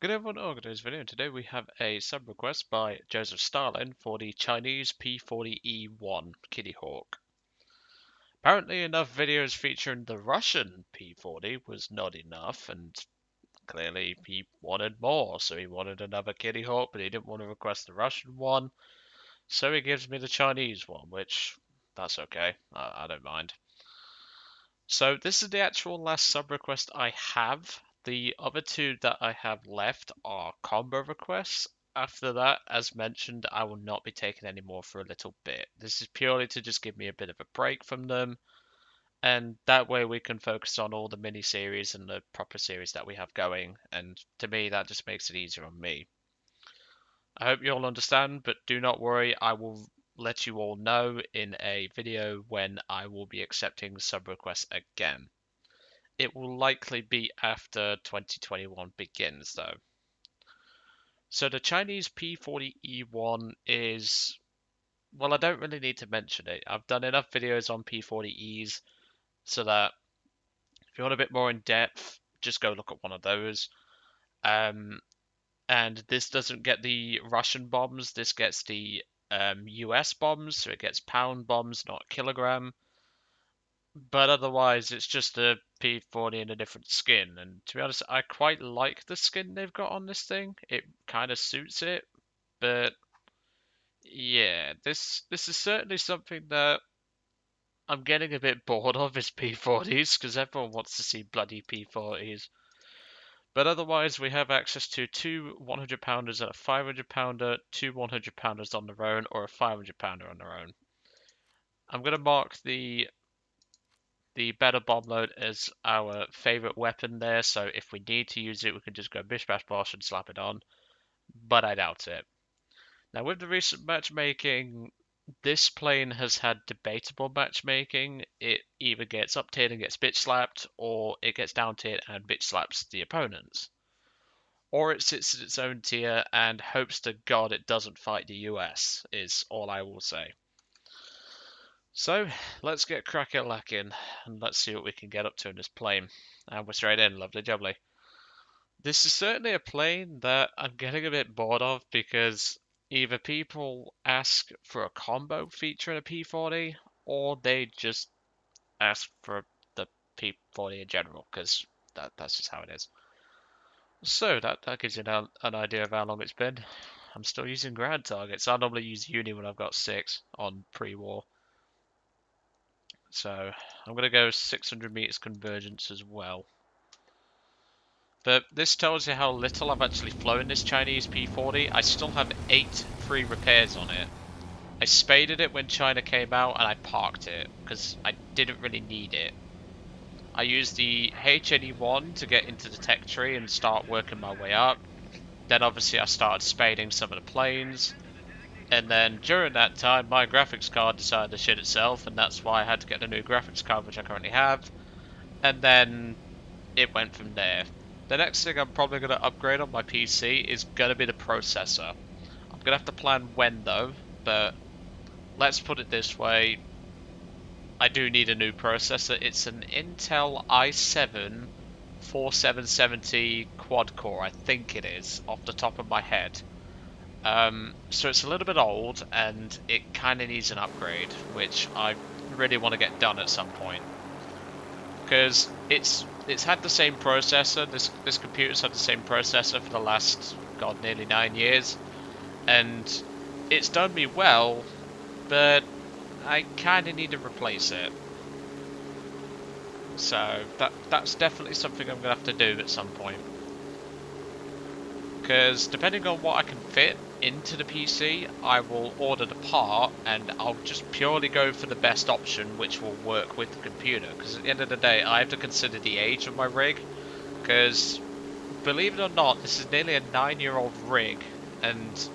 Good everyone, today's video. Today we have a sub request by Joseph Stalin for the Chinese P-40E Kittyhawk. Apparently enough videos featuring the Russian P-40 was not enough, and clearly he wanted more, so he wanted another Kittyhawk, but he didn't want to request the Russian one, so he gives me the Chinese one, which, that's okay, I don't mind. So this is the actual last sub request I have. The other two that I have left are combo requests. After that, as mentioned, I will not be taking any more for a little bit. This is purely to just give me a bit of a break from them, and that way we can focus on all the mini series and the proper series that we have going. And to me, that just makes it easier on me. I hope you all understand, but do not worry, I will let you all know in a video when I will be accepting sub requests again. It will likely be after 2021 begins, though. So the Chinese P-40E is, well, I don't really need to mention it. I've done enough videos on P-40Es so that if you want a bit more in depth, just go look at one of those. And this doesn't get the Russian bombs. This gets the US bombs, so it gets pound bombs, not kilogram. But otherwise, it's just a P-40 in a different skin. And to be honest, I quite like the skin they've got on this thing. It kind of suits it. But yeah, this is certainly something that I'm getting a bit bored of is P-40s because everyone wants to see bloody P-40s. But otherwise, we have access to two 100-pounders and a 500-pounder, two 100-pounders on their own, or a 500-pounder on their own. I'm going to mark the better bomb load as our favorite weapon there, so if we need to use it, we can just go bish bash bosh and slap it on, but I doubt it. Now, with the recent matchmaking, this plane has had debatable matchmaking. It either gets up tiered and gets bitch slapped, or it gets down tiered and bitch slaps the opponents. Or it sits in its own tier and hopes to God it doesn't fight the US, is all I will say. So, let's get crack-a-lacking, and let's see what we can get up to in this plane. And we're straight in, lovely jubbly. This is certainly a plane that I'm getting a bit bored of because either people ask for a combo feature in a P-40, or they just ask for the P-40 in general, because that's just how it is. So, that gives you an idea of how long it's been. I'm still using ground targets. I normally use uni when I've got 6 on pre-war. So I'm going to go 600 meters convergence as well. But this tells you how little I've actually flown this Chinese P-40. I still have 8 free repairs on it. I spaded it when China came out and I parked it because I didn't really need it. I used the HNE1 to get into the tech tree and start working my way up. Then obviously I started spading some of the planes. And then during that time, my graphics card decided to shit itself, and that's why I had to get a new graphics card, which I currently have. And then it went from there. The next thing I'm probably going to upgrade on my PC is going to be the processor. I'm going to have to plan when though, but let's put it this way. I do need a new processor. It's an Intel i7 4770 quad core, I think it is, off the top of my head. So it's a little bit old, and it kind of needs an upgrade, which I really want to get done at some point. Because it's had the same processor, this computer's had the same processor for the last, god, nearly 9 years, and it's done me well, but I kind of need to replace it. So that's definitely something I'm going to have to do at some point. Because depending on what I can fit into the PC, I will order the part and I'll just purely go for the best option which will work with the computer. Because at the end of the day, I have to consider the age of my rig. Because believe it or not, this is nearly a 9-year-old rig and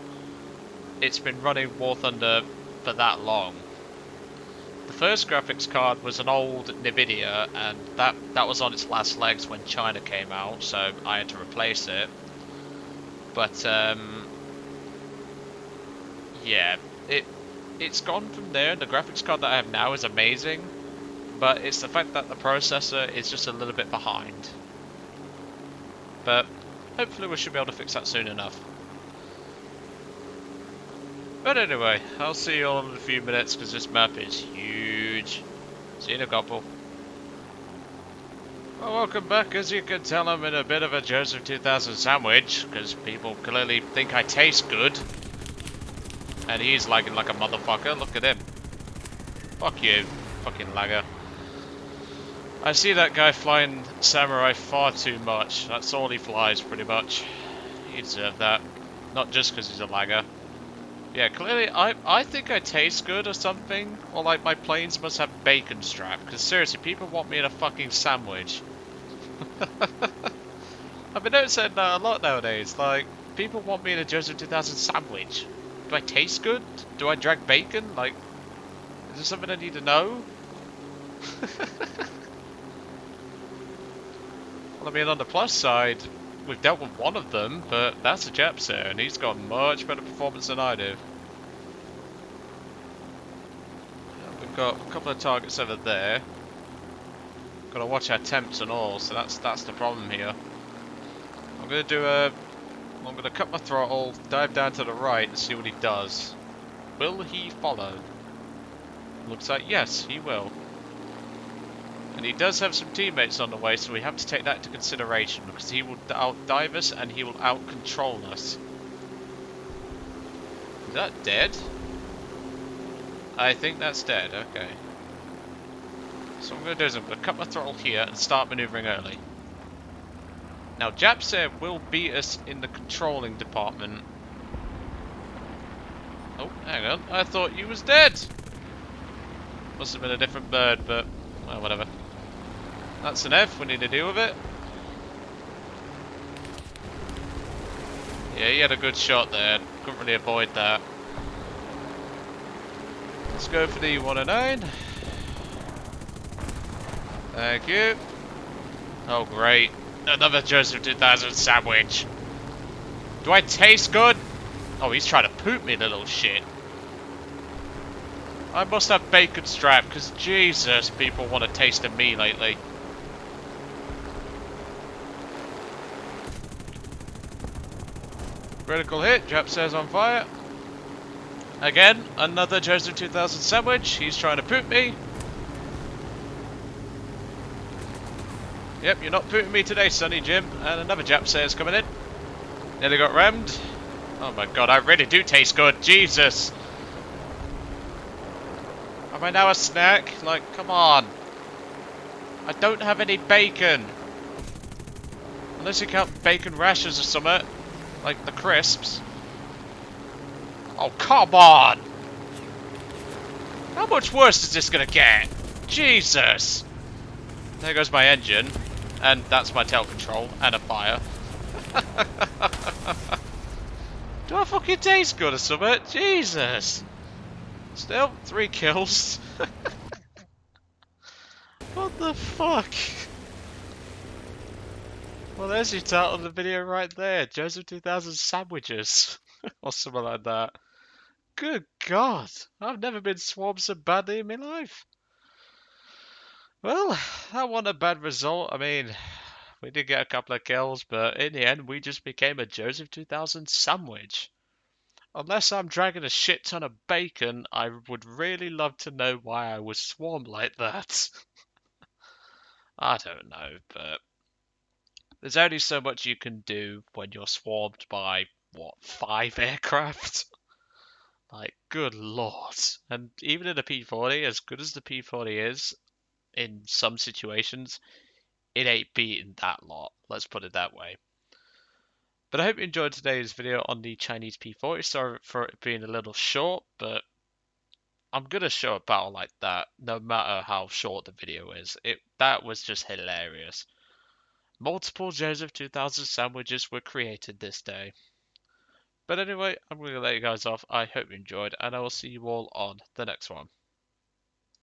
it's been running War Thunder for that long. The first graphics card was an old Nvidia, and that was on its last legs when China came out, so I had to replace it. But yeah, it's gone from there. The graphics card that I have now is amazing, but it's the fact that the processor is just a little bit behind. But hopefully we should be able to fix that soon enough. But anyway, I'll see you all in a few minutes because this map is huge. See you in a couple. Well, welcome back. As you can tell, I'm in a bit of a Joseph 2000 sandwich because people clearly think I taste good. And he's lagging like a motherfucker. Look at him. Fuck you, fucking lagger. I see that guy flying samurai far too much. That's all he flies, pretty much. You deserve that. Not just because he's a lagger. Yeah, clearly, I think I taste good or something. Or like my planes must have bacon strap. Because seriously, people want me in a fucking sandwich. I've been noticing that a lot nowadays. Like, people want me in a Joseph 2000 sandwich. Do I taste good? Do I drag bacon? Like, is there something I need to know? Well, I mean, on the plus side, we've dealt with one of them, but that's a Japser, and he's got much better performance than I do. We've got a couple of targets over there. Got to watch our temps and all, so that's the problem here. I'm gonna cut my throttle, dive down to the right, and see what he does. Will he follow? Looks like yes, he will. And he does have some teammates on the way, so we have to take that into consideration, because he will outdive us and he will out-control us. Is that dead? I think that's dead, okay. So what I'm going to do is I'm going to cut my throttle here and start manoeuvring early. Now, Japser will beat us in the controlling department. Oh, hang on, I thought you was dead! Must have been a different bird, but, well, whatever. That's an F, we need to deal with it. Yeah, he had a good shot there. Couldn't really avoid that. Let's go for the 109. Thank you. Oh, great. Another Joseph 2000 sandwich. Do I taste good? Oh, he's trying to poop me, the little shit. I must have bacon strap, because Jesus, people want a taste of me lately. Critical hit, Jap says on fire. Again, another Joseph 2000 sandwich. He's trying to poop me. Yep, you're not pooting me today, Sonny Jim. And another Jap says coming in. Nearly got rammed. Oh my god, I really do taste good. Jesus. Am I now a snack? Like, come on. I don't have any bacon. Unless you count bacon rashers or something. Like the crisps. Oh, come on! How much worse is this gonna get? Jesus! There goes my engine. And that's my tail control. And a fire. Do I fucking taste good or something? Jesus! Still, 3 kills. What the fuck? Well, there's your title of the video right there. Joseph 2000 sandwiches. Or something like that. Good God. I've never been swarmed so badly in my life. Well, that wasn't a bad result. I mean, we did get a couple of kills, but in the end, we just became a Joseph 2000 sandwich. Unless I'm dragging a shit ton of bacon, I would really love to know why I was swarmed like that. I don't know, but there's only so much you can do when you're swarmed by, what, 5 aircraft? Like, good lord. And even in a P-40, as good as the P-40 is, in some situations, it ain't beating that lot. Let's put it that way. But I hope you enjoyed today's video on the Chinese P-40. Sorry for it being a little short, but I'm gonna show a battle like that no matter how short the video is. That was just hilarious. Multiple Joseph 2000 sandwiches were created this day. But anyway, I'm going to let you guys off. I hope you enjoyed, and I will see you all on the next one.